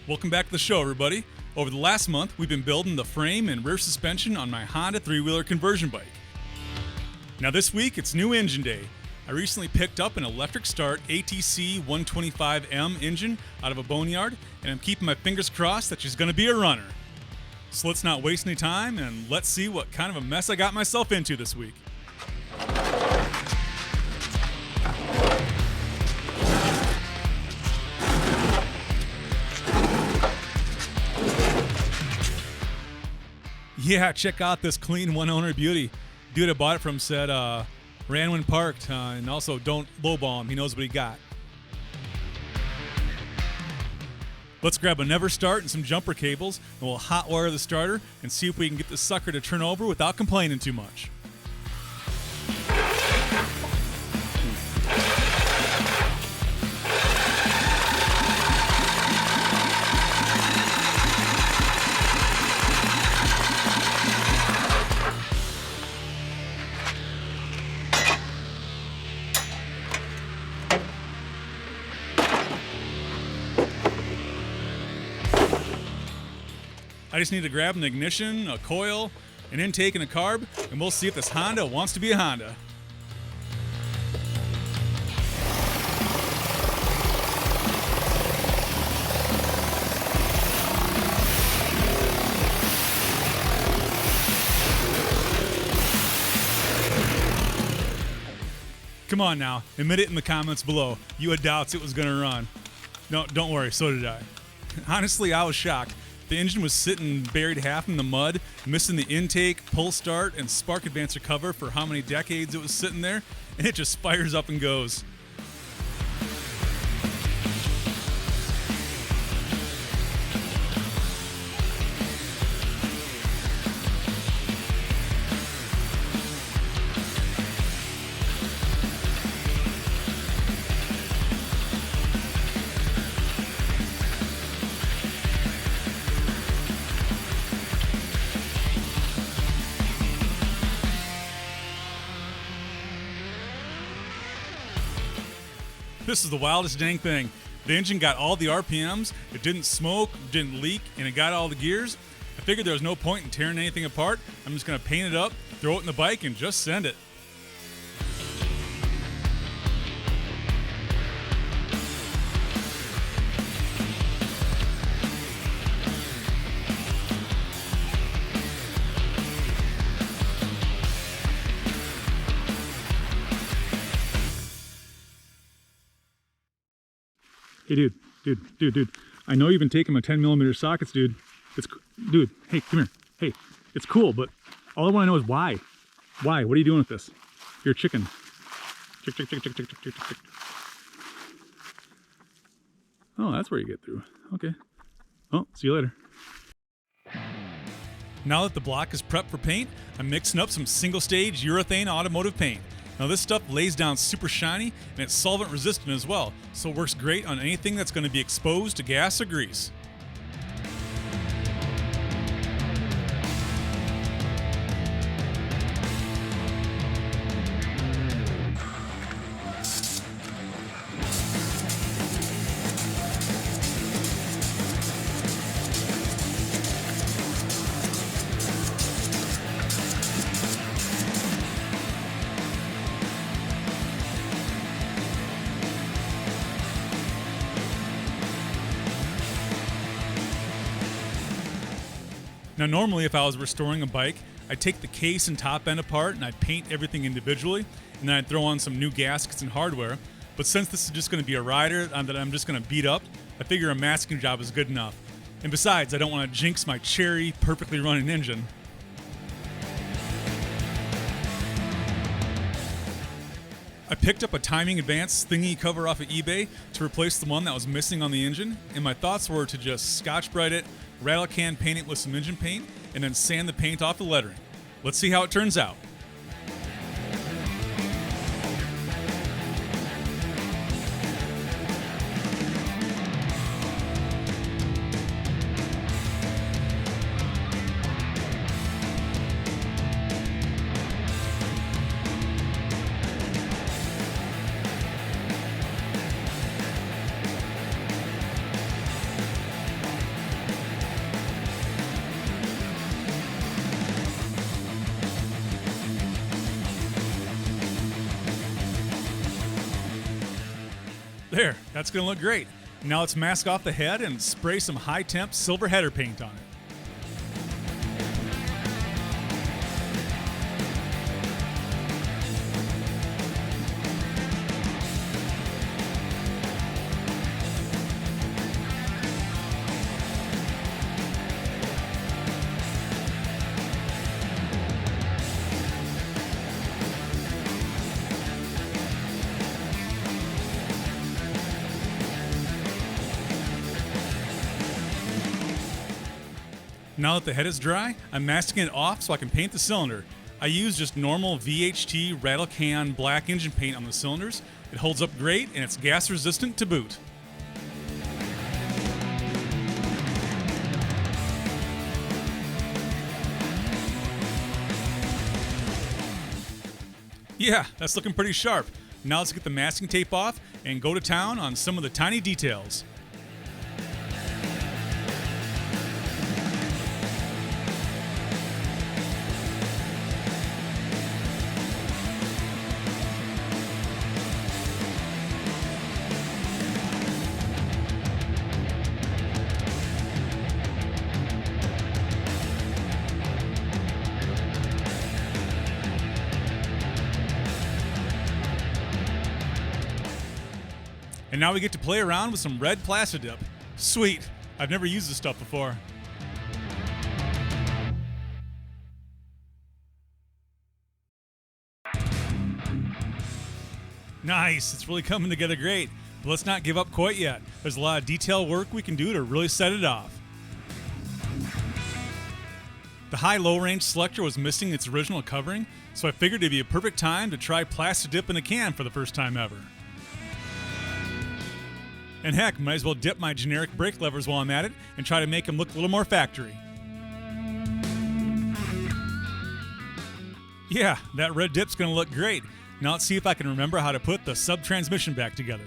Welcome back to the show, everybody. Over the last month, we've been building the frame and rear suspension on my Honda Three Wheeler conversion bike. Now this week, it's new engine day. I recently picked up an electric start ATC 125M engine out of a boneyard, and I'm keeping my fingers crossed that she's going to be a runner. So let's not waste any time, and let's see what kind of a mess I got myself into this week. Yeah, check out this clean one-owner beauty. Dude I bought it from said ran when parked, and also don't lowball him. He knows what he got. Let's grab an Everstart and some jumper cables, and we'll hot wire the starter and see if we can get this sucker to turn over without complaining too much. I just need to grab an ignition, a coil, an intake, and a carb, and we'll see if this Honda wants to be a Honda. Come on now, admit it in the comments below. You had doubts it was going to run. No, don't worry, so did I. Honestly, I was shocked. The engine was sitting buried half in the mud, missing the intake, pull start, and spark advancer cover for how many decades it was sitting there, and it just fires up and goes. This is the wildest dang thing. The engine got all the RPMs, it didn't smoke, didn't leak, and it got all the gears. I figured there was no point in tearing anything apart. I'm just going to paint it up, throw it in the bike, and just send it. Hey, dude. I know you've been taking my 10mm sockets, dude. Dude, hey, come here. Hey, it's cool, but all I want to know is why. Why? What are you doing with this? You're a chicken. Chick. Oh, that's where you get through. Okay. Oh, see you later. Now that the block is prepped for paint, I'm mixing up some single-stage urethane automotive paint. Now this stuff lays down super shiny, and it's solvent resistant as well, so it works great on anything that's going to be exposed to gas or grease. Now normally if I was restoring a bike, I'd take the case and top end apart and I'd paint everything individually, and then I'd throw on some new gaskets and hardware. But since this is just going to be a rider that I'm just going to beat up, I figure a masking job is good enough. And besides, I don't want to jinx my cherry, perfectly running engine. I picked up a timing advance thingy cover off of eBay to replace the one that was missing on the engine, and my thoughts were to just Scotch-Brite it, rattle can paint it with some engine paint, and then sand the paint off the lettering. Let's see how it turns out. There, that's going to look great. Now let's mask off the head and spray some high-temp silver header paint on it. Now that the head is dry, I'm masking it off so I can paint the cylinder. I use just normal VHT rattle can black engine paint on the cylinders. It holds up great and it's gas resistant to boot. Yeah, that's looking pretty sharp. Now let's get the masking tape off and go to town on some of the tiny details. And now we get to play around with some red Plastidip. Sweet, I've never used this stuff before. Nice, it's really coming together great. But let's not give up quite yet. There's a lot of detail work we can do to really set it off. The high-low range selector was missing its original covering, so I figured it'd be a perfect time to try Plastidip in a can for the first time ever. And heck, might as well dip my generic brake levers while I'm at it and try to make them look a little more factory. Yeah, that red dip's gonna look great. Now let's see if I can remember how to put the sub-transmission back together.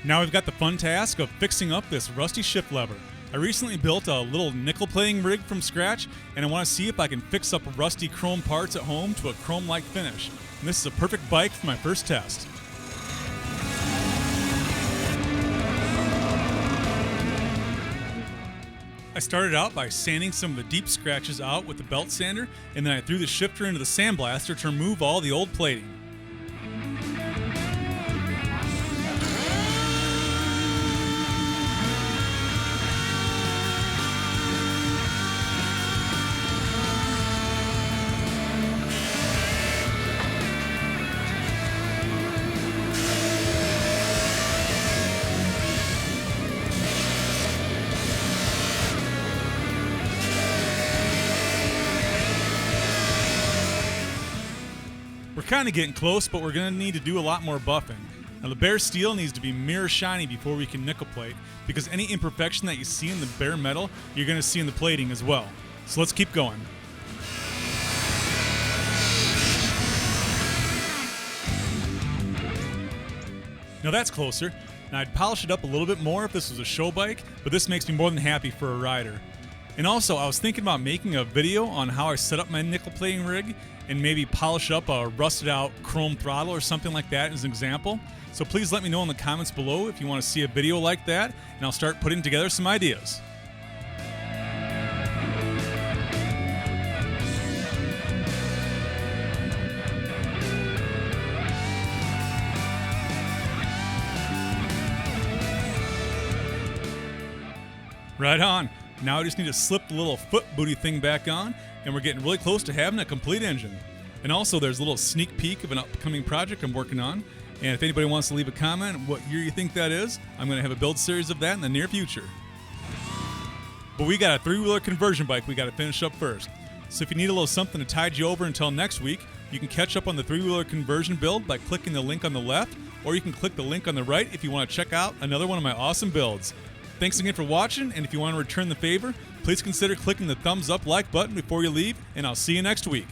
Now we've got the fun task of fixing up this rusty shift lever. I recently built a little nickel plating rig from scratch, and I want to see if I can fix up rusty chrome parts at home to a chrome-like finish. And this is a perfect bike for my first test. I started out by sanding some of the deep scratches out with the belt sander, and then I threw the shifter into the sandblaster to remove all the old plating. We're kind of getting close, but we're going to need to do a lot more buffing. Now the bare steel needs to be mirror shiny before we can nickel plate, because any imperfection that you see in the bare metal, you're going to see in the plating as well. So let's keep going. Now that's closer. Now I'd polish it up a little bit more if this was a show bike, but this makes me more than happy for a rider. And also, I was thinking about making a video on how I set up my nickel plating rig and maybe polish up a rusted out chrome throttle or something like that as an example. So please let me know in the comments below if you want to see a video like that, and I'll start putting together some ideas. Right on. Now I just need to slip the little foot booty thing back on, and we're getting really close to having a complete engine. And also there's a little sneak peek of an upcoming project I'm working on, and if anybody wants to leave a comment what year you think that is, I'm going to have a build series of that in the near future. But we got a three-wheeler conversion bike we got to finish up first. So if you need a little something to tide you over until next week, You can catch up on the three-wheeler conversion build by clicking the link on the left, or you can click the link on the right if you want to check out another one of my awesome builds. Thanks again for watching, and if you want to return the favor, please consider clicking the thumbs up like button before you leave, and I'll see you next week.